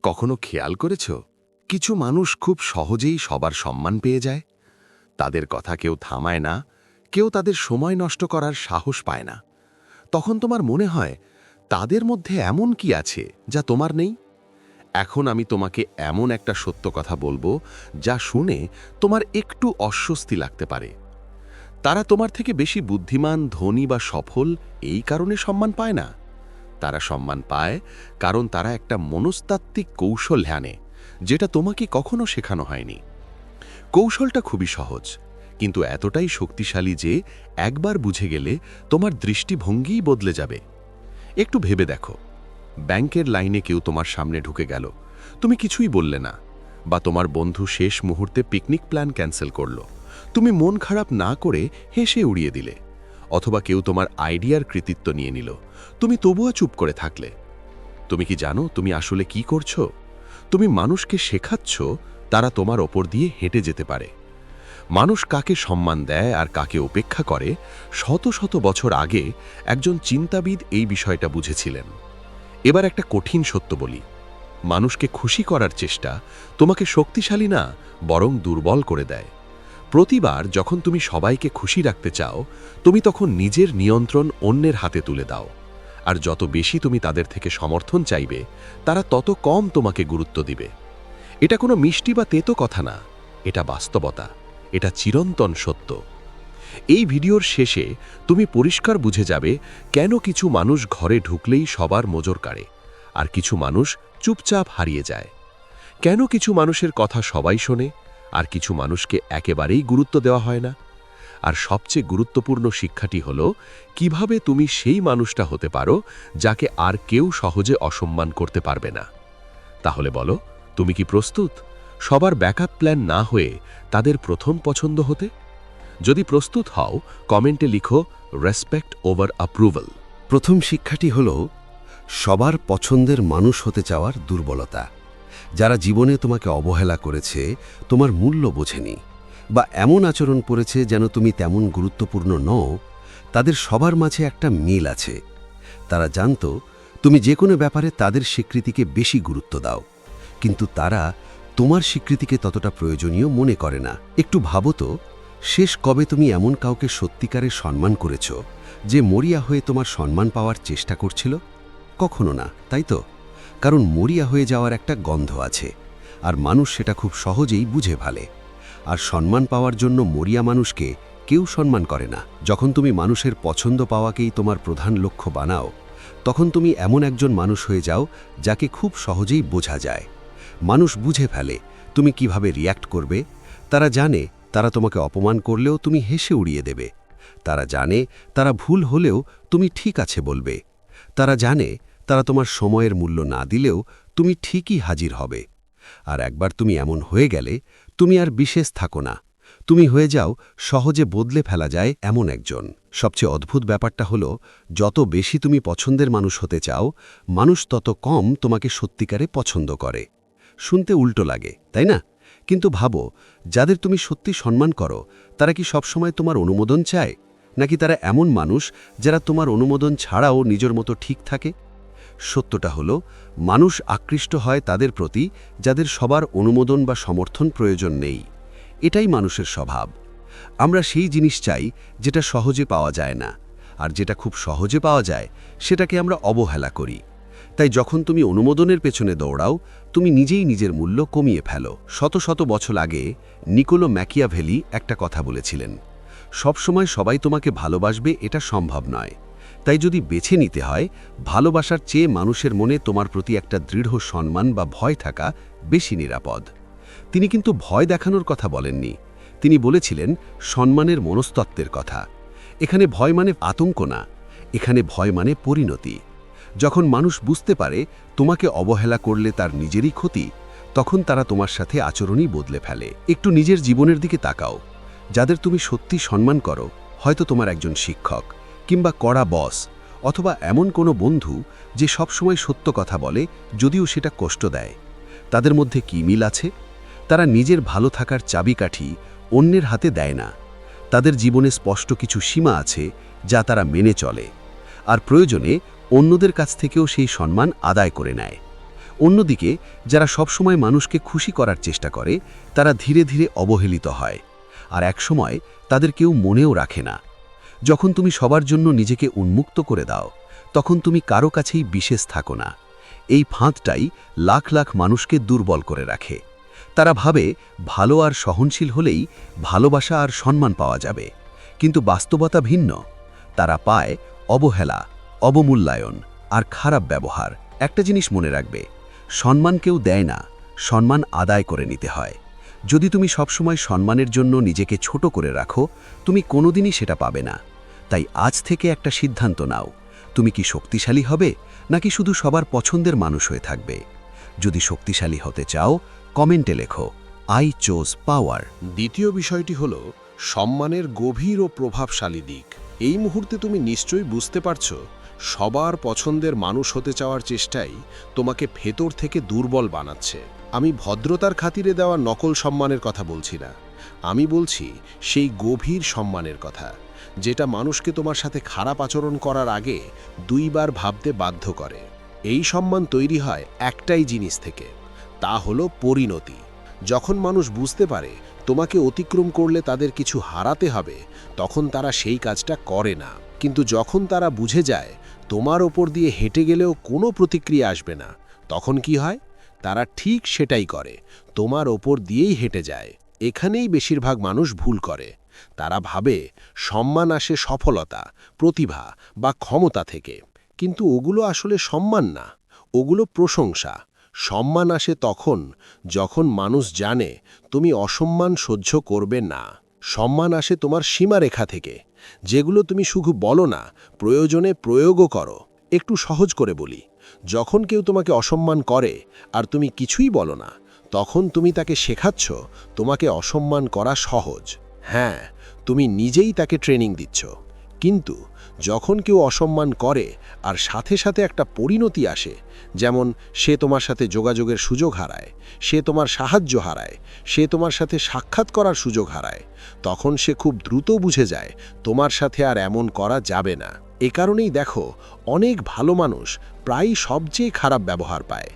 কখনো খেয়াল করেছ কিছু মানুষ খুব সহজেই সবার সম্মান পেয়ে যায়? তাদের কথা কেউ থামায় না, কেউ তাদের সময় নষ্ট করার সাহস পায় না। তখন তোমার মনে হয় তাদের মধ্যে এমন কি আছে যা তোমার নেই? এখন আমি তোমাকে এমন একটা সত্য কথা বলবো যা শুনে তোমার একটু অস্বস্তি লাগতে পারে। তারা তোমার থেকে বেশি বুদ্ধিমান, ধনী বা সফল এই কারণে সম্মান পায় না। তারা সম্মান পায় কারণ তারা একটা মনস্তাত্ত্বিক কৌশল জানে, যেটা তোমাকে কখনো শেখানো হয়নি। কৌশলটা খুবই সহজ, কিন্তু এতটাই শক্তিশালী যে একবার বুঝে গেলে তোমার দৃষ্টিভঙ্গিই বদলে যাবে। একটু ভেবে দেখো, ব্যাংকের লাইনে কেউ তোমার সামনে ঢুকে গেল, তুমি কিছুই বললে না। বা তোমার বন্ধু শেষ মুহূর্তে পিকনিক প্ল্যান ক্যান্সেল করলো, তুমি মন খারাপ না করে হেসে উড়িয়ে দিলে। অথবা কেউ তোমার আইডিয়ার কৃতিত্ব নিয়ে নিল, তুমি তবুও চুপ করে থাকলে। তুমি কি জানো তুমি আসলে কি করছো? তুমি মানুষকে শেখাচ্ছ তারা তোমার ওপর দিয়ে হেঁটে যেতে পারে। মানুষ কাকে সম্মান দেয় আর কাকে উপেক্ষা করে, শত শত বছর আগে একজন চিন্তাবিদ এই বিষয়টা বুঝেছিলেন। এবার একটা কঠিন সত্য বলি, মানুষকে খুশি করার চেষ্টা তোমাকে শক্তিশালী না, বরং দুর্বল করে দেয়। প্রতিবার যখন তুমি সবাইকে খুশি রাখতে চাও, তুমি তখন নিজের নিয়ন্ত্রণ অন্যের হাতে তুলে দাও। আর যত বেশি তুমি তাদের থেকে সমর্থন চাইবে, তারা তত কম তোমাকে গুরুত্ব দিবে। এটা কোনো মিষ্টি বা তেতো কথা না, এটা বাস্তবতা, এটা চিরন্তন সত্য। এই ভিডিওর শেষে তুমি পরিষ্কার বুঝে যাবে কেন কিছু মানুষ ঘরে ঢুকলেই সবার নজর কাড়ে, আর কিছু মানুষ চুপচাপ হারিয়ে যায়। কেন কিছু মানুষের কথা সবাই শোনে, আর কিছু মানুষকে একেবারেই গুরুত্ব দেওয়া হয় না। আর সবচেয়ে গুরুত্বপূর্ণ শিক্ষাটি হলো কিভাবে তুমি সেই মানুষটা হতে পারো যাকে আর কেউ সহজে অসম্মান করতে পারবে না। তাহলে বলো, তুমি কি প্রস্তুত সবার ব্যাকআপ প্ল্যান না হয়ে তাদের প্রথম পছন্দ হতে? যদি প্রস্তুত হও, কমেন্টে লিখো রেসপেক্ট ওভার অ্যাপ্রুভাল। প্রথম শিক্ষাটি হল সবার পছন্দের মানুষ হতে চাওয়ার দুর্বলতা। যারা জীবনে তোমাকে অবহেলা করেছে, তোমার মূল্য বোঝেনি, বা এমন আচরণ করেছে যেন তুমি তেমন গুরুত্বপূর্ণ নও, তাদের সবার মাঝে একটা মিল আছে। তারা জানত তুমি যে কোনো ব্যাপারে তাদের স্বীকৃতিকে বেশি গুরুত্ব দাও, কিন্তু তারা তোমার স্বীকৃতিকে ততটা প্রয়োজনীয় মনে করে না। একটু ভাবো তো, শেষ কবে তুমি এমন কাউকে সত্যিকারের সম্মান করেছ যে মরিয়া হয়ে তোমার সম্মান পাওয়ার চেষ্টা করছিল? কখনো না, তাই তো? কারণ মরিয়া হয়ে যাওয়ার একটা গন্ধ আছে, আর মানুষ সেটা খুব সহজেই বুঝে ফেলে। আর সম্মান পাওয়ার জন্য মরিয়া মানুষকে কেউ সম্মান করে না। যখন তুমি মানুষের পছন্দ পাওয়াকেই তোমার প্রধান লক্ষ্য বানাও, তখন তুমি এমন একজন মানুষ হয়ে যাও যাকে খুব সহজেই বোঝা যায়। মানুষ বুঝে ফেলে তুমি কিভাবে রিয়্যাক্ট করবে। তারা জানে তারা তোমাকে অপমান করলেও তুমি হেসে উড়িয়ে দেবে। তারা জানে তারা ভুল হলেও তুমি ঠিক আছে বলবে। তারা জানে তারা তোমার সময়ের মূল্য না দিলেও তুমি ঠিকই হাজির হবে। আর একবার তুমি এমন হয়ে গেলে, তুমি আর বিশেষ থাকো না, তুমি হয়ে যাও সহজে বদলে ফেলা যায় এমন একজন। সবচেয়ে অদ্ভুত ব্যাপারটা হলো, যত বেশি তুমি পছন্দের মানুষ হতে চাও, মানুষ তত কম তোমাকে সত্যিকারে পছন্দ করে। শুনতে উল্টো লাগে, তাই না? কিন্তু ভাবো, যাদের তুমি সত্যি সম্মান করো, তারা কি সবসময় তোমার অনুমোদন চায়? নাকি তারা এমন মানুষ যারা তোমার অনুমোদন ছাড়াও নিজের মতো ঠিক থাকে? সত্যটা হলো, মানুষ আকৃষ্ট হয় তাদের প্রতি যাদের সবার অনুমোদন বা সমর্থন প্রয়োজন নেই। এটাই মানুষের স্বভাব। আমরা সেই জিনিস চাই যেটা সহজে পাওয়া যায় না, আর যেটা খুব সহজে পাওয়া যায় সেটাকে আমরা অবহেলা করি। তাই যখন তুমি অনুমোদনের পেছনে দৌড়াও, তুমি নিজেই নিজের মূল্য কমিয়ে ফেলো। শত শত বছর আগে নিকোলো ম্যাকিয়াভেলি একটা কথা বলেছিলেন, সবসময় সবাই তোমাকে ভালোবাসবে এটা সম্ভব নয়। তাই যদি বেছে নিতে হয়, ভালোবাসার চেয়ে মানুষের মনে তোমার প্রতি একটা দৃঢ় সম্মান বা ভয় থাকা বেশি নিরাপদ। তিনি কিন্তু ভয় দেখানোর কথা বলেননি, তিনি বলেছিলেন সম্মানের মনস্তত্ত্বের কথা। এখানে ভয় মানে আতঙ্ক না, এখানে ভয় মানে পরিণতি। যখন মানুষ বুঝতে পারে তোমাকে অবহেলা করলে তার নিজেরই ক্ষতি, তখন তারা তোমার সাথে আচরণই বদলে ফেলে। একটু নিজের জীবনের দিকে তাকাও। যাদের তুমি সত্যি সম্মান করো, হয়তো তোমার একজন শিক্ষক, কিংবা কড়া বস, অথবা এমন কোনো বন্ধু যে সবসময় সত্য কথা বলে যদিও সেটা কষ্ট দেয়। তাদের মধ্যে কি মিল আছে? তারা নিজের ভালো থাকার চাবিকাঠি অন্যের হাতে দেয় না। তাদের জীবনে স্পষ্ট কিছু সীমা আছে যা তারা মেনে চলে, আর প্রয়োজনে অন্যদের কাছ থেকেও সেই সম্মান আদায় করে নেয়। অন্যদিকে যারা সবসময় মানুষকে খুশি করার চেষ্টা করে তারা ধীরে ধীরে অবহেলিত হয়, আর একসময় তাদের কেউ মনেও রাখে না। যখন তুমি সবার জন্য নিজেকে উন্মুক্ত করে দাও, তখন তুমি কারো কাছেই বিশেষ থাকো না। এই ফাঁদটাই লাখ লাখ মানুষকে দুর্বল করে রাখে। তারা ভাবে ভালো আর সহনশীল হলেই ভালোবাসা আর সম্মান পাওয়া যাবে, কিন্তু বাস্তবতা ভিন্ন। তারা পায় অবহেলা, অবমূল্যায়ন আর খারাপ ব্যবহার। একটা জিনিস মনে রাখবে, সম্মান কেউ দেয় না, সম্মান আদায় করে নিতে হয়। যদি তুমি সবসময় সম্মানের জন্য নিজেকে ছোট করে রাখো, তুমি কোনোদিনই সেটা পাবে না। তাই আজ থেকে একটা সিদ্ধান্ত নাও, তুমি কি শক্তিশালী হবে নাকি শুধু সবার পছন্দের মানুষ হয়ে থাকবে। যদি শক্তিশালী হতে চাও, কমেন্টে লেখো আই চোজ পাওয়ার। দ্বিতীয় বিষয়টি হল সম্মানের গভীর ও প্রভাবশালী দিক। এই মুহূর্তে তুমি নিশ্চয়ই বুঝতে পারছো, সবার পছন্দের মানুষ হতে চাওয়ার চেষ্টাই তোমাকে ভেতর থেকে দুর্বল বানাচ্ছে। আমি ভদ্রতার খাতিরে দেওয়া নকল সম্মানের কথা বলছি না, আমি বলছি সেই গভীর সম্মানের কথা, যেটা মানুষকে তোমার সাথে খারাপ আচরণ করার আগে দুইবার ভাবতে বাধ্য করে। এই সম্মান তৈরি হয় একটাই জিনিস থেকে, তা হলো পরিণতি। যখন মানুষ বুঝতে পারে তোমাকে অতিক্রম করলে তাদের কিছু হারাতে হবে, তখন তারা সেই কাজটা করে না। কিন্তু যখন তারা বুঝে যায় তোমার ওপর দিয়ে হেঁটে গেলেও কোনো প্রতিক্রিয়া আসবে না, তখন কি হয়? তারা ঠিক সেটাই করে, তোমার ওপর দিয়েই হেঁটে যায়। এখানেই বেশিরভাগ মানুষ ভুল করে। তারা ভাবে সম্মান আসে সফলতা, প্রতিভা বা ক্ষমতা থেকে, কিন্তু ওগুলো আসলে সম্মান না, ওগুলো প্রশংসা। সম্মান আসে তখন যখন মানুষ জানে তুমি অসম্মান সহ্য করবে না। সম্মান আসে তোমার সীমারেখা থেকে, যেগুলো তুমি শুধু বলো না, প্রয়োজনে প্রয়োগও করো। একটু সহজ করে বলি, যখন কেউ তোমাকে অসম্মান করে আর তুমি কিছুই বলো না, তখন তুমি তাকে শেখাচ্ছ তোমাকে অসম্মান করা সহজ। হ্যাঁ, তুমি নিজেই তাকে ট্রেনিং দিচ্ছ। কিন্তু যখন কেউ অসম্মান করে আর সাথে সাথে একটা পরিণতি আসে, যেমন সে তোমার সাথে যোগাযোগের সুযোগ হারায়, সে তোমার সাহায্য হারায়, সে তোমার সাথে সাক্ষাৎ করার সুযোগ হারায়, তখন সে খুব দ্রুত বুঝে যায় তোমার সাথে আর এমন করা যাবে না। এ কারণেই দেখো, অনেক ভালো মানুষ প্রায়ই সবচেয়ে খারাপ ব্যবহার পায়,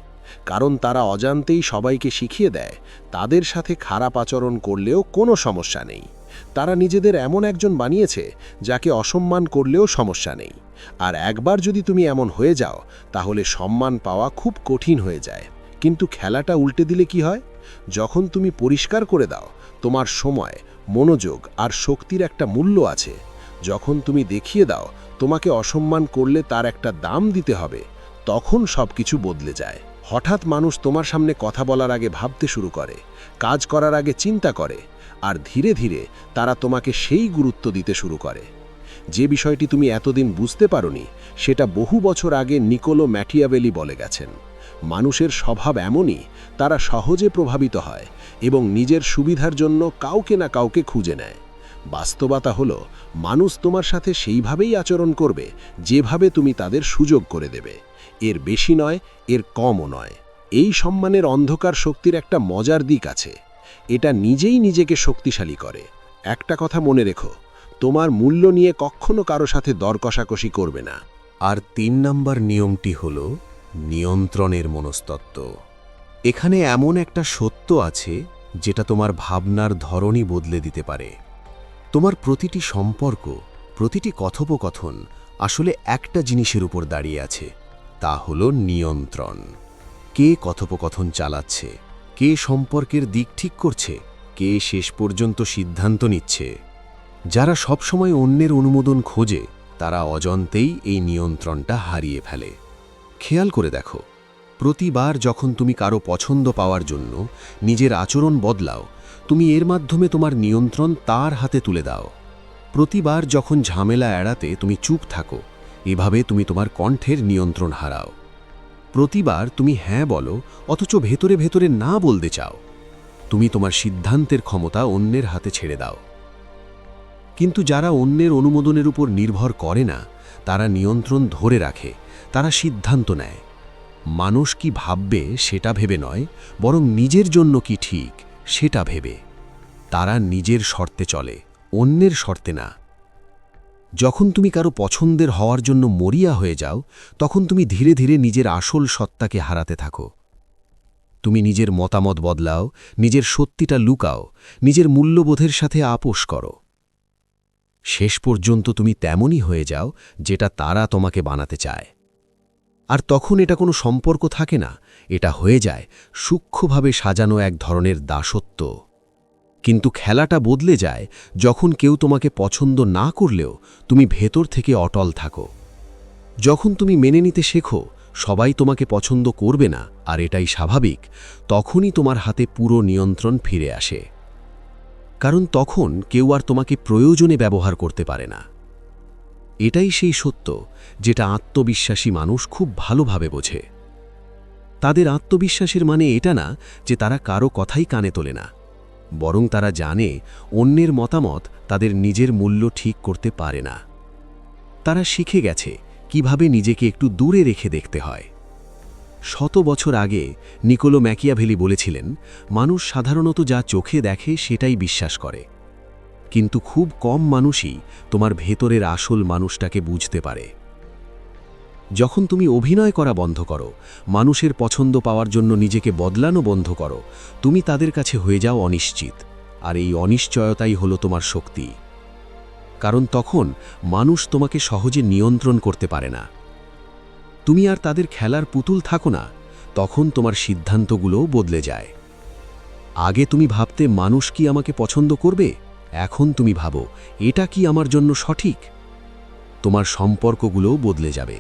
কারণ তারা অজান্তেই সবাইকে শিখিয়ে দেয় তাদের সাথে খারাপ আচরণ করলেও কোনো সমস্যা নেই। তারা নিজেদের এমন একজন বানিয়েছে যাকে অসম্মান করলেও সমস্যা নেই। আর একবার যদি তুমি এমন হয়ে যাও, তাহলে সম্মান পাওয়া খুব কঠিন হয়ে যায়। কিন্তু খেলাটা উল্টে দিলে কি হয়? যখন তুমি পরিষ্কার করে দাও তোমার সময়, মনোযোগ আর শক্তির একটা মূল্য আছে, যখন তুমি দেখিয়ে দাও তোমাকে অসম্মান করলে তার একটা দাম দিতে হবে, তখন সব কিছু বদলে যায়। হঠাৎ মানুষ তোমার সামনে কথা বলার আগে ভাবতে শুরু করে, কাজ করার আগে চিন্তা করে, আর ধীরে ধীরে তারা তোমাকে সেই গুরুত্ব দিতে শুরু করে। যে বিষয়টি তুমি এতদিন বুঝতে পারোনি, সেটা বহু বছর আগে নিকোলো ম্যাকিয়াভেলি বলে গেছেন। মানুষের স্বভাব এমনই, তারা সহজে প্রভাবিত হয় এবং নিজের সুবিধার জন্য কাউকে না কাউকে খুঁজে নেয়। বাস্তবতা হলো, মানুষ তোমার সাথে সেইভাবেই আচরণ করবে যেভাবে তুমি তাদের সুযোগ করে দেবে। এর বেশি নয়, এর কমও নয়। এই সম্মানের অন্ধকার শক্তির একটা মজার দিক আছে, এটা নিজেই নিজেকে শক্তিশালী করে। একটা কথা মনে রেখো, তোমার মূল্য নিয়ে কখনো কারো সাথে দর কষাকষি করবে না। আর ৩ নম্বর নিয়মটি হল নিয়ন্ত্রণের মনস্তত্ত্ব। এখানে এমন একটা সত্য আছে যেটা তোমার ভাবনার ধরনই বদলে দিতে পারে। তোমার প্রতিটি সম্পর্ক, প্রতিটি কথোপকথন আসলে একটা জিনিসের উপর দাঁড়িয়ে আছে, তা হল নিয়ন্ত্রণ। কে কথোপকথন চালাচ্ছে, কে সম্পর্কের দিক ঠিক করছে, কে শেষ পর্যন্ত সিদ্ধান্ত নিচ্ছে। যারা সবসময় অন্যের অনুমোদন খোঁজে, তারা অজান্তেই এই নিয়ন্ত্রণটা হারিয়ে ফেলে। খেয়াল করে দেখো, প্রতিবার যখন তুমি কারো পছন্দ পাওয়ার জন্য নিজের আচরণ বদলাও, তুমি এর মাধ্যমে তোমার নিয়ন্ত্রণ তার হাতে তুলে দাও। প্রতিবার যখন ঝামেলা এড়াতে তুমি চুপ থাকো, এভাবে তুমি তোমার কণ্ঠের নিয়ন্ত্রণ হারাও। প্রতিবার তুমি হ্যাঁ বলো অথচ ভেতরে ভেতরে না বলতে চাও, তুমি তোমার সিদ্ধান্তের ক্ষমতা অন্যের হাতে ছেড়ে দাও। কিন্তু যারা অন্যের অনুমোদনের উপর নির্ভর করে না, তারা নিয়ন্ত্রণ ধরে রাখে, তারা সিদ্ধান্ত নেয়। মানুষ কি ভাববে সেটা ভেবে নয়, বরং নিজের জন্য কি ঠিক সেটা ভেবে। তারা নিজের শর্তে চলে, অন্যের শর্তে না। যখন তুমি কারো পছন্দের হওয়ার জন্য মরিয়া হয়ে যাও, তখন তুমি ধীরে ধীরে নিজের আসল সত্তাকে হারাতে থাকো। তুমি নিজের মতামত বদলাও, নিজের সত্যিটা লুকাও, নিজের মূল্যবোধের সাথে আপোষ করো। শেষ পর্যন্ত তুমি তেমনই হয়ে যাও যেটা তারা তোমাকে বানাতে চায়। আর তখন এটা কোনো সম্পর্ক থাকে না, এটা হয়ে যায় সূক্ষ্মভাবে সাজানো এক ধরনের দাসত্ব। কিন্তু খেলাটা বদলে যায় যখন কেউ তোমাকে পছন্দ না করলেও তুমি ভেতর থেকে অটল থাকো। যখন তুমি মেনে নিতে শেখো সবাই তোমাকে পছন্দ করবে না আর এটাই স্বাভাবিক, তখনই তোমার হাতে পুরো নিয়ন্ত্রণ ফিরে আসে। কারণ তখন কেউ আর তোমাকে প্রয়োজনে ব্যবহার করতে পারে না। এটাই সেই সত্য যেটা আত্মবিশ্বাসী মানুষ খুব ভালোভাবে বোঝে। তাদের আত্মবিশ্বাসের মানে এটা না যে তারা কারো কথাই কানে তোলে না, বরং তারা জানে অন্যের মতামত তাদের নিজের মূল্য ঠিক করতে পারে না। তারা শিখে গেছে কিভাবে নিজেকে একটু দূরে রেখে দেখতে হয়। শত বছর আগে নিকোলো ম্যাকিয়াভেলি বলেছিলেন, মানুষ সাধারণত যা চোখে দেখে সেটাই বিশ্বাস করে, কিন্তু খুব কম মানুষই তোমার ভেতরের আসল মানুষটাকে বুঝতে পারে। যখন তুমি অভিনয় করা বন্ধ করো, মানুষের পছন্দ পাওয়ার জন্য নিজেকে বদলানো বন্ধ করো, তুমি তাদের কাছে হয়ে যাও অনিশ্চিত, আর এই অনিশ্চয়তাই হলো তোমার শক্তি। কারণ তখন মানুষ তোমাকে সহজে নিয়ন্ত্রণ করতে পারে না। তুমি আর তাদের খেলার পুতুল থাকো না, তখন তোমার সিদ্ধান্তগুলোও বদলে যায়। আগে তুমি ভাবতে মানুষ কি আমাকে পছন্দ করবে, এখন তুমি ভাবো এটা কি আমার জন্য সঠিক। তোমার সম্পর্কগুলোও বদলে যাবে।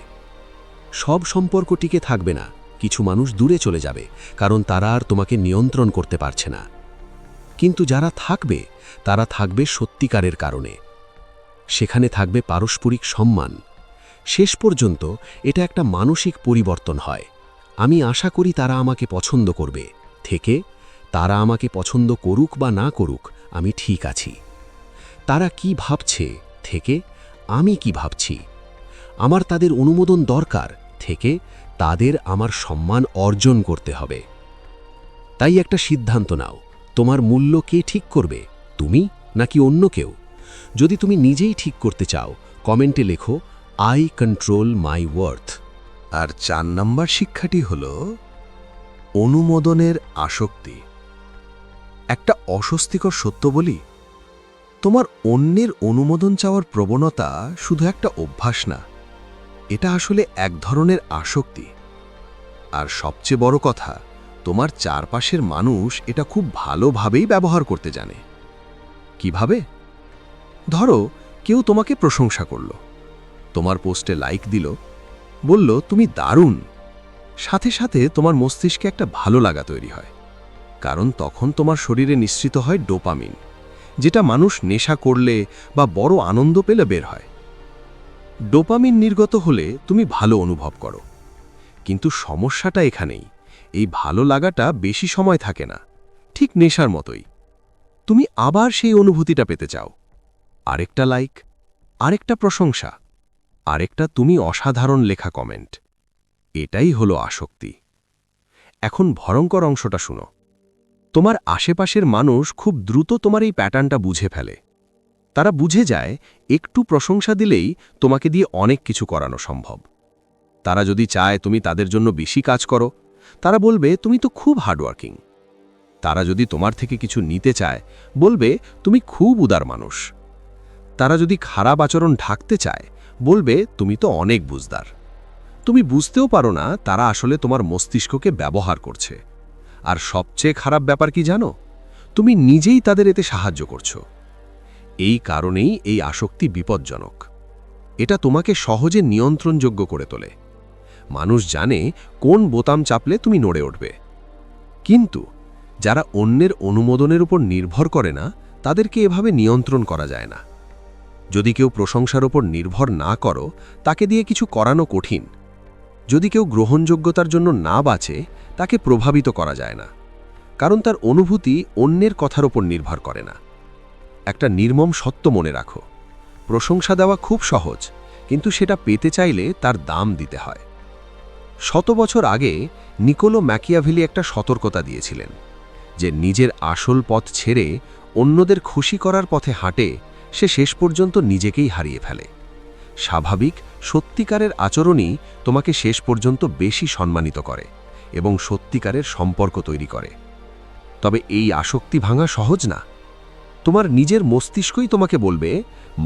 সব সম্পর্ক টিকে থাকবে না, কিছু মানুষ দূরে চলে যাবে কারণ তারা আর তোমাকে নিয়ন্ত্রণ করতে পারছে না। কিন্তু যারা থাকবে তারা থাকবে সত্যিকারের কারণে। সেখানে থাকবে পারস্পরিক সম্মান। শেষ পর্যন্ত এটা একটা মানসিক পরিবর্তন হয়। আমি আশা করি তারা আমাকে পছন্দ করবে থেকে তারা আমাকে পছন্দ করুক বা না করুক আমি ঠিক আছি। তারা কি ভাবছে থেকে আমি কি ভাবছি। আমার তাদের অনুমোদন দরকার থেকে তাদের আমার সম্মান অর্জন করতে হবে। তাই একটা সিদ্ধান্ত নাও, তোমার মূল্য কে ঠিক করবে, তুমি নাকি অন্য কেউ? যদি তুমি নিজেই ঠিক করতে চাও, কমেন্টে লেখো আই কন্ট্রোল মাই ওয়ার্থ। আর 4 নম্বর শিক্ষাটি হল অনুমোদনের আসক্তি। একটা অস্বস্তিকর সত্য বলি, তোমার অন্যের অনুমোদন চাওয়ার প্রবণতা শুধু একটা অভ্যাস না, এটা আসলে এক ধরনের আসক্তি। আর সবচেয়ে বড় কথা, তোমার চারপাশের মানুষ এটা খুব ভালোভাবেই ব্যবহার করতে জানে। কিভাবে? ধরো কেউ তোমাকে প্রশংসা করল, তোমার পোস্টে লাইক দিল, বলল তুমি দারুণ। সাথে সাথে তোমার মস্তিষ্কে একটা ভালো লাগা তৈরি হয়, কারণ তখন তোমার শরীরে নিঃসৃত হয় ডোপামিন, যেটা মানুষ নেশা করলে বা বড় আনন্দ পেলে বের হয়। ডোপামিন নির্গত হলে তুমি ভালো অনুভব করো, কিন্তু সমস্যাটা এখানেই, এই ভালো লাগাটা বেশি সময় থাকে না, ঠিক নেশার মতোই। তুমি আবার সেই অনুভূতিটা পেতে চাও, আরেকটা লাইক, আরেকটা প্রশংসা, আরেকটা তুমি অসাধারণ লেখা কমেন্ট। এটাই হলো আসক্তি। এখন ভয়ঙ্কর অংশটা শুনো, তোমার আশেপাশের মানুষ খুব দ্রুত তোমার এই প্যাটার্নটা বুঝে ফেলে। তারা বুঝে যায় একটু প্রশংসা দিলেই তোমাকে দিয়ে অনেক কিছু করানো সম্ভব। তারা যদি চায় তুমি তাদের জন্য বেশি কাজ করো, তারা বলবে তুমি তো খুব হার্ডওয়ার্কিং। তারা যদি তোমার থেকে কিছু নিতে চায়, বলবে তুমি খুব উদার মানুষ। তারা যদি খারাপ আচরণ ঢাকতে চায়, বলবে তুমি তো অনেক বুঝদার। তুমি বুঝতেও পারো না তারা আসলে তোমার মস্তিষ্ককে ব্যবহার করছে। আর সবচেয়ে খারাপ ব্যাপার কি জানো? তুমি নিজেই তাদের এতে সাহায্য করছো। এই কারণেই এই আসক্তি বিপজ্জনক। এটা তোমাকে সহজে নিয়ন্ত্রণযোগ্য করে তোলে। মানুষ জানে কোন বোতাম চাপলে তুমি নড়ে উঠবে। কিন্তু যারা অন্যের অনুমোদনের উপর নির্ভর করে না, তাদেরকে এভাবে নিয়ন্ত্রণ করা যায় না। যদি কেউ প্রশংসার উপর নির্ভর না করো, তাকে দিয়ে কিছু করানো কঠিন। যদি কেউ গ্রহণযোগ্যতার জন্য না বাঁচে, তাকে প্রভাবিত করা যায় না, কারণ তার অনুভূতি অন্যের কথার উপর নির্ভর করে না। একটা নির্মম সত্য মনে রাখো, প্রশংসা দেওয়া খুব সহজ, কিন্তু সেটা পেতে চাইলে তার দাম দিতে হয়। শত বছর আগে নিকোলো ম্যাকিয়াভেলি একটা সতর্কতা দিয়েছিলেন যে নিজের আসল পথ ছেড়ে অন্যদের খুশি করার পথে হাঁটে, সে শেষ পর্যন্ত নিজেকেই হারিয়ে ফেলে। স্বাভাবিক সত্যিকারের আচরণই তোমাকে শেষ পর্যন্ত বেশি সম্মানিত করে, এবং সত্যিকারের সম্পর্ক তৈরি করে। তবে এই আসক্তি ভাঙা সহজ না। তোমার নিজের মস্তিষ্কই তোমাকে বলবে,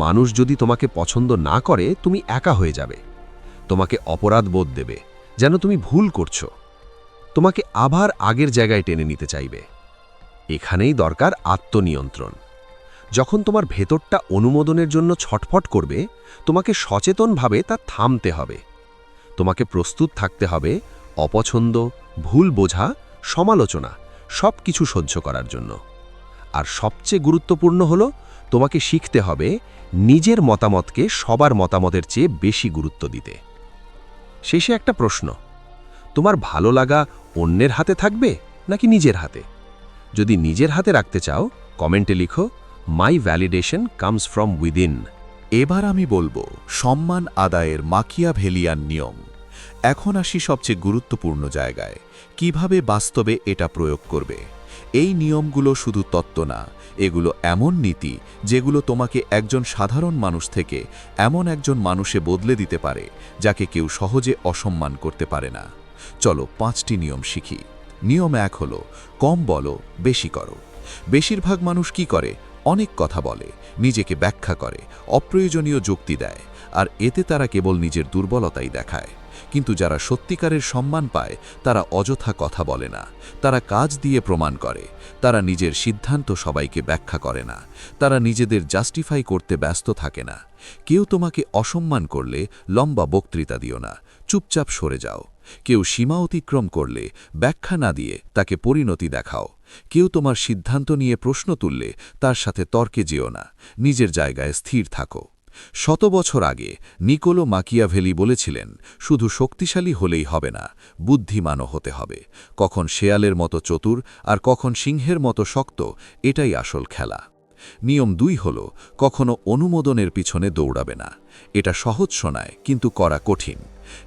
মানুষ যদি তোমাকে পছন্দ না করে তুমি একা হয়ে যাবে। তোমাকে অপরাধ বোধ দেবে, যেন তুমি ভুল করছো। তোমাকে আবার আগের জায়গায় টেনে নিতে চাইবে। এখানেই দরকার আত্মনিয়ন্ত্রণ। যখন তোমার ভেতরটা অনুমোদনের জন্য ছটফট করবে, তোমাকে সচেতনভাবে তা থামতে হবে। তোমাকে প্রস্তুত থাকতে হবে অপছন্দ, ভুল বোঝা, সমালোচনা সব কিছু সহ্য করার জন্য। আর সবচেয়ে গুরুত্বপূর্ণ হলো, তোমাকে শিখতে হবে নিজের মতামতকে সবার মতামতের চেয়ে বেশি গুরুত্ব দিতে। শেষে একটা প্রশ্ন, তোমার ভালো লাগা অন্যের হাতে থাকবে নাকি নিজের হাতে? যদি নিজের হাতে রাখতে চাও, কমেন্টে লিখো, মাই ভ্যালিডেশন কামস ফ্রম উইদিন। এবার আমি বলবো সম্মান আদায়ের মাকিয়াভেলিয়ান নিয়ম। এখন আসি সবচেয়ে গুরুত্বপূর্ণ জায়গায়, কিভাবে বাস্তবে এটা প্রয়োগ করবে। এই নিয়মগুলো শুধু তত্ত্ব না, এগুলো এমন নীতি যেগুলো তোমাকে একজন সাধারণ মানুষ থেকে এমন একজন মানুষে বদলে দিতে পারে যাকে কেউ সহজে অসম্মান করতে পারে না। চলো 5টি নিয়ম শিখি। নিয়ম 1 হলো কম বলো, বেশি করো। বেশিরভাগ মানুষ কি করে? অনেক কথা বলে, নিজেকে ব্যাখ্যা করে, অপ্রয়োজনীয় যুক্তি দেয়, আর এতে তারা কেবল নিজের দুর্বলতাই দেখায়। কিন্তু যারা সত্যিকারের সম্মান পায় তারা অযথা কথা বলে না, তারা কাজ দিয়ে প্রমাণ করে। তারা নিজের সিদ্ধান্ত সবাইকে ব্যাখ্যা করে না, তারা নিজেদের জাস্টিফাই করতে ব্যস্ত থাকে না। কেউ তোমাকে অসম্মান করলে লম্বা বক্তৃতা দিও না, চুপচাপ সরে যাও। কেউ সীমা অতিক্রম করলে ব্যাখ্যা না দিয়ে তাকে পরিণতি দেখাও। কেউ তোমার সিদ্ধান্ত নিয়ে প্রশ্ন তুললে তার সাথে তর্কে যেও না, নিজের জায়গায় স্থির থাকো। 100 বছর আগে নিকোলো মাকিয়াভেলি বলেছিলেন, শুধু শক্তিশালী হলেই হবে না, বুদ্ধিমানও হতে হবে। কখন শেয়ালের মতো চতুর আর কখন সিংহের মতো শক্ত, এটাই আসল খেলা। নিয়ম 2 হল কখনো অনুমোদনের পিছনে দৌড়াবে না। এটা সহজ শোনায়, কিন্তু করা কঠিন।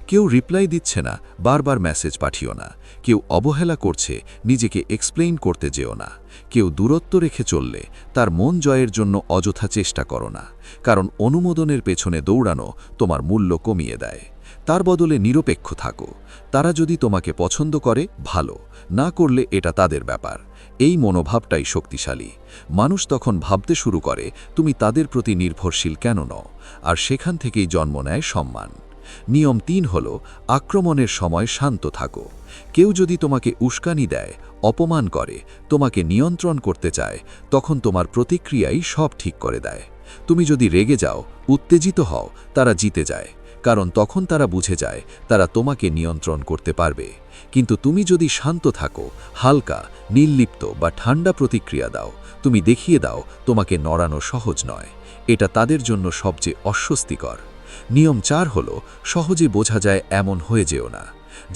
কেউ রিপ্লাই দিচ্ছে না, বারবার মেসেজ পাঠিও না। কেউ অবহেলা করছে, নিজেকে এক্সপ্লেইন করতে যেও না। কেউ দূরত্ব রেখে চললে তার মন জয়ের জন্য অযথা চেষ্টা করো না, কারণ অনুমোদনের পেছনে দৌড়ানো তোমার মূল্য কমিয়ে দেয়। তার বদলে নিরপেক্ষ থাকো। তারা যদি তোমাকে পছন্দ করে ভালো, না করলে এটা তাদের ব্যাপার। এই মনোভাবটাই শক্তিশালী। মানুষ তখন ভাবতে শুরু করে তুমি তাদের প্রতি নির্ভরশীল কেন নও, আর সেখান থেকেই জন্ম নেয় সম্মান। নিয়ম 3 হল আক্রমণের সময় শান্ত থাকো। কেউ যদি তোমাকে উস্কানি দেয়, অপমান করে, তোমাকে নিয়ন্ত্রণ করতে চায়, তখন তোমার প্রতিক্রিয়াই সব ঠিক করে দেয়। তুমি যদি রেগে যাও, উত্তেজিত হও, তারা জিতে যায়, কারণ তখন তারা বুঝে যায় তারা তোমাকে নিয়ন্ত্রণ করতে পারবে। কিন্তু তুমি যদি শান্ত থাকো, হালকা, নির্লিপ্ত বা ঠান্ডা প্রতিক্রিয়া দাও, তুমি দেখিয়ে দাও তোমাকে নড়ানো সহজ নয়। এটা তাদের জন্য সবচেয়ে অস্বস্তিকর। নিয়ম 4 হল সহজে বোঝা যায় এমন হয়ে যেও না।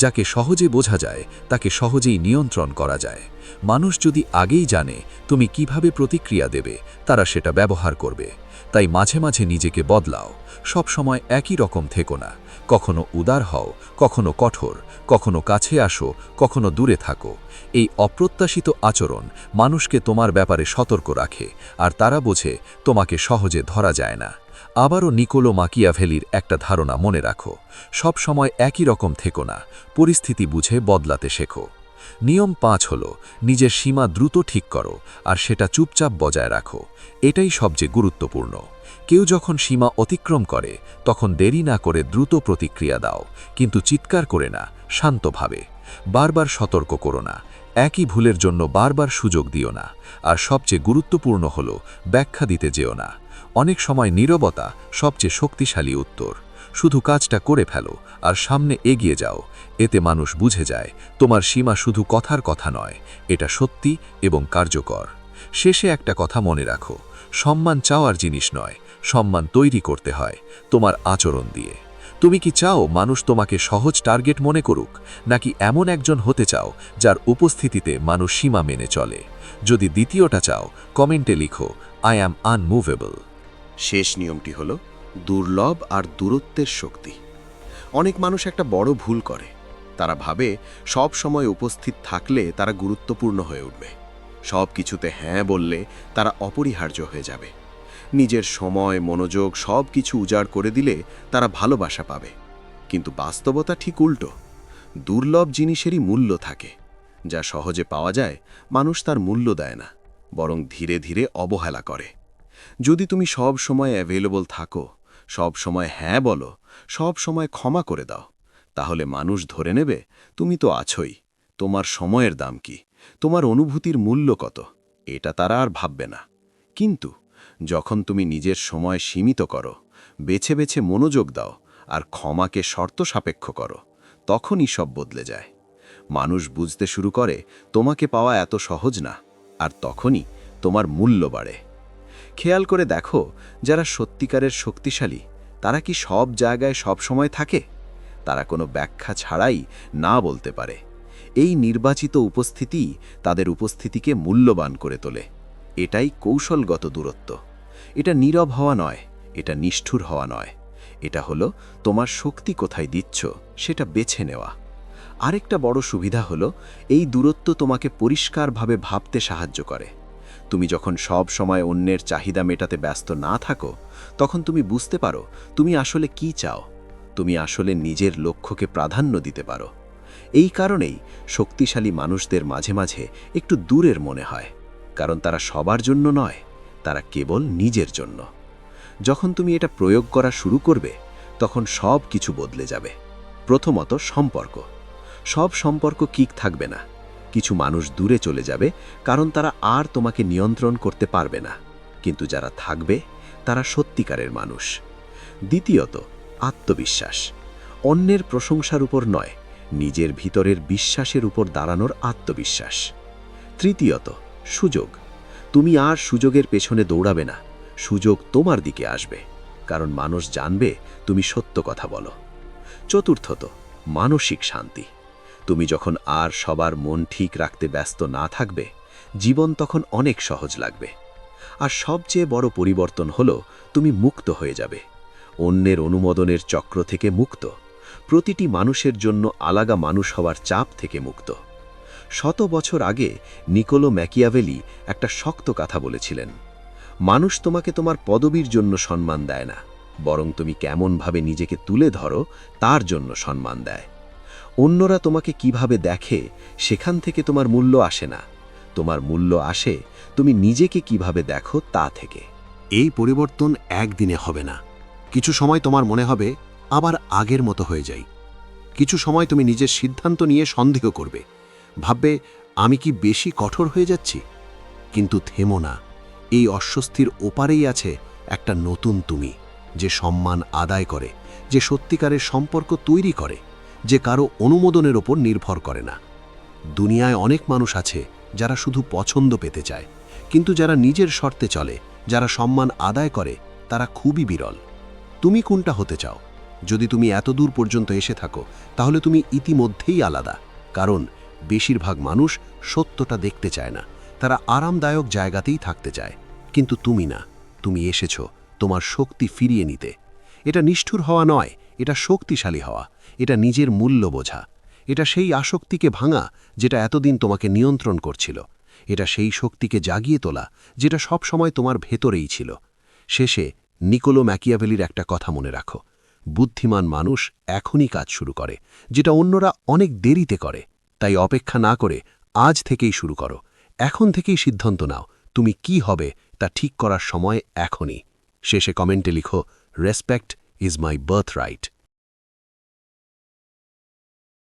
যাকে সহজে বোঝা যায় তাকে সহজেই নিয়ন্ত্রণ করা যায়। মানুষ যদি আগেই জানে তুমি কিভাবে প্রতিক্রিয়া দেবে, তারা সেটা ব্যবহার করবে। তাই মাঝে মাঝে নিজেকে বদলাও, সব সময় একই রকম থেকো না। কখনো উদার হও, কখনো কঠোর, কখনো কাছে আসো, কখনো দূরে থাকো। এই অপ্রত্যাশিত আচরণ মানুষকে তোমার ব্যাপারে সতর্ক রাখে, আর তারা বোঝে তোমাকে সহজে ধরা যায় না। আবারও নিকোলো মাকিয়াভেলির একটা ধারণা মনে রাখো, সব সময় একই রকম থেকো না, পরিস্থিতি বুঝে বদলাতে শেখো। নিয়ম 5 হল নিজের সীমা দ্রুত ঠিক করো, আর সেটা চুপচাপ বজায় রাখো। এটাই সবচেয়ে গুরুত্বপূর্ণ। কেউ যখন সীমা অতিক্রম করে তখন দেরি না করে দ্রুত প্রতিক্রিয়া দাও, কিন্তু চিৎকার করে না, শান্তভাবে। বারবার সতর্ক করো না, একই ভুলের জন্য বারবার সুযোগ দিও না। আর সবচেয়ে গুরুত্বপূর্ণ হল ব্যাখ্যা দিতে যেও না। অনেক সময় নীরবতা সবচেয়ে শক্তিশালী উত্তর। শুধু কাজটা করে ফেলো আর সামনে এগিয়ে যাও। এতে মানুষ বুঝে যায় তোমার সীমা শুধু কথার কথা নয়, এটা সত্যি এবং কার্যকর। শেষে একটা কথা মনে রাখো, সম্মান চাওয়ার জিনিস নয়, সম্মান তৈরি করতে হয় তোমার আচরণ দিয়ে। তুমি কি চাও মানুষ তোমাকে সহজ টার্গেট মনে করুক, নাকি এমন একজন হতে চাও যার উপস্থিতিতে মানুষ সীমা মেনে চলে? যদি দ্বিতীয়টা চাও, কমেন্টে লিখো, আই অ্যাম আনমুভেবল। শেষ নিয়মটি হল দুর্লভ আর দূরত্বের শক্তি। অনেক মানুষ একটা বড় ভুল করে। তারা ভাবে সব সময় উপস্থিত থাকলে তারা গুরুত্বপূর্ণ হয়ে উঠবে, সব কিছুতে হ্যাঁ বললে তারা অপরিহার্য হয়ে যাবে। নিজের সময়, মনোযোগ সব কিছু উজাড় করে দিলে তারা ভালোবাসা পাবে। কিন্তু বাস্তবতা ঠিক উল্টো। দুর্লভ জিনিসেরই মূল্য থাকে। যা সহজে পাওয়া যায় মানুষ তার মূল্য দেয় না, বরং ধীরে ধীরে অবহেলা করে। যদি তুমি সব সময় অ্যাভেলেবল থাকো, সব সময় হ্যাঁ বলো, সব সময় ক্ষমা করে দাও, তাহলে মানুষ ধরে নেবে তুমি তো আছোই। তোমার সময়ের দাম কি, তোমার অনুভূতির মূল্য কত, এটা তারা আর ভাববে না। কিন্তু যখন তুমি নিজের সময় সীমিত করো, বেছে বেছে মনোযোগ দাও আর ক্ষমাকে শর্ত সাপেক্ষ করো, তখনই সব বদলে যায়। মানুষ বুঝতে শুরু করে তোমাকে পাওয়া এত সহজ না, আর তখনই তোমার মূল্য বাড়ে। খেয়াল করে দেখো, যারা সত্যিকারের শক্তিশালী তারা কি সব জায়গায় সব সময় থাকে? তারা কোনো ব্যাখ্যা ছাড়াই না বলতে পারে। এই নির্বাচিত উপস্থিতি তাদের উপস্থিতিকে মূল্যবান করে তোলে। এটাই কৌশলগত দূরত্ব। এটা নীরব হওয়া নয়, এটা নিষ্ঠুর হওয়া নয়, এটা হলো তোমার শক্তি কোথায় দিচ্ছ সেটা বেছে নেওয়া। আরেকটা বড় সুবিধা হলো এই দূরত্ব তোমাকে পরিষ্কারভাবে ভাবতে সাহায্য করে। তুমি যখন সব সময় অন্যের চাহিদা মেটাতে ব্যস্ত না থাকো, তখন তুমি বুঝতে পারো তুমি আসলে কি চাও। তুমি আসলে নিজের লক্ষ্যকে প্রাধান্য দিতে পারো। এই কারণেই শক্তিশালী মানুষদের মাঝে মাঝে একটু দূরের মনে হয়, কারণ তারা সবার জন্য নয়, তারা কেবল নিজের জন্য। যখন তুমি এটা প্রয়োগ করা শুরু করবে, তখন সব কিছু বদলে যাবে। প্রথমত, সম্পর্ক। সব সম্পর্ক ঠিক থাকবে না। কিছু মানুষ দূরে চলে যাবে কারণ তারা আর তোমাকে নিয়ন্ত্রণ করতে পারবে না, কিন্তু যারা থাকবে তারা সত্যিকারের মানুষ। দ্বিতীয়ত, আত্মবিশ্বাস। অন্যের প্রশংসার উপর নয়, নিজের ভিতরের বিশ্বাসের উপর দাঁড়ানোর আত্মবিশ্বাস। তৃতীয়ত, সুযোগ। তুমি আর সুযোগের পেছনে দৌড়াবে না, সুযোগ তোমার দিকে আসবে, কারণ মানুষ জানবে তুমি সত্য কথা বলো। চতুর্থত, মানসিক শান্তি। তুমি যখন আর সবার মন ঠিক রাখতে ব্যস্ত না থাকবে, জীবন তখন অনেক সহজ লাগবে। আর সবচেয়ে বড় পরিবর্তন হলো তুমি মুক্ত হয়ে যাবে। অন্যের অনুমোদনের চক্র থেকে মুক্ত, প্রতিটি মানুষের জন্য আলাদা মানুষ হওয়ার চাপ থেকে মুক্ত। 100 বছর আগে নিকোলো ম্যাকিয়াভেলি একটা শক্ত কথা বলেছিলেন, মানুষ তোমাকে তোমার পদবীর জন্য সম্মান দেয় না, বরং তুমি কেমনভাবে নিজেকে তুলে ধরো তার জন্য সম্মান দেয়। অন্যরা তোমাকে কিভাবে দেখে সেখান থেকে তোমার মূল্য আসে না, তোমার মূল্য আসে তুমি নিজেকে কিভাবে দেখো তা থেকে। এই পরিবর্তন একদিনে হবে না। কিছু সময় তোমার মনে হবে আবার আগের মতো হয়ে যাই। কিছু সময় তুমি নিজের সিদ্ধান্ত নিয়ে সন্দেহ করবে, ভাববে আমি কি বেশি কঠোর হয়ে যাচ্ছি। কিন্তু থেমো না, এই অস্বস্তির ওপারেই আছে একটা নতুন তুমি, যে সম্মান আদায় করে, যে সত্যিকারের সম্পর্ক তৈরি করে, যে কারো অনুমোদনের ওপর নির্ভর করে না। দুনিয়ায় অনেক মানুষ আছে যারা শুধু পছন্দ পেতে চায়, কিন্তু যারা নিজের শর্তে চলে, যারা সম্মান আদায় করে, তারা খুবই বিরল। তুমি কোনটা হতে চাও? যদি তুমি এত দূর পর্যন্ত এসে থাকো, তাহলে তুমি ইতিমধ্যেই আলাদা। কারণ বেশিরভাগ মানুষ সত্যটা দেখতে চায় না, তারা আরামদায়ক জায়গাতেই থাকতে চায়। কিন্তু তুমি না, তুমি এসেছো তোমার শক্তি ফিরিয়ে নিতে। এটা নিষ্ঠুর হওয়া নয়, এটা শক্তিশালী হওয়া, এটা নিজের মূল্য বোঝা, এটা সেই আসক্তিকে ভাঙা যেটা এতদিন তোমাকে নিয়ন্ত্রণ করছিল, এটা সেই শক্তিকে জাগিয়ে তোলা যেটা সব সময় তোমার ভেতরেই ছিল। শেষে নিকোলো ম্যাকিয়াভেলির একটা কথা মনে রাখো, বুদ্ধিমান মানুষ এখনই কাজ শুরু করে, যেটা অন্যরা অনেক দেরিতে করে। তাই অপেক্ষা না করে আজ থেকেই শুরু করো। এখন থেকেই সিদ্ধান্ত নাও তুমি কি হবে তা ঠিক করার সময় এখনই। শেষে কমেন্টে লিখো, রেসপেক্ট ইজ মাই বার্থরাইট।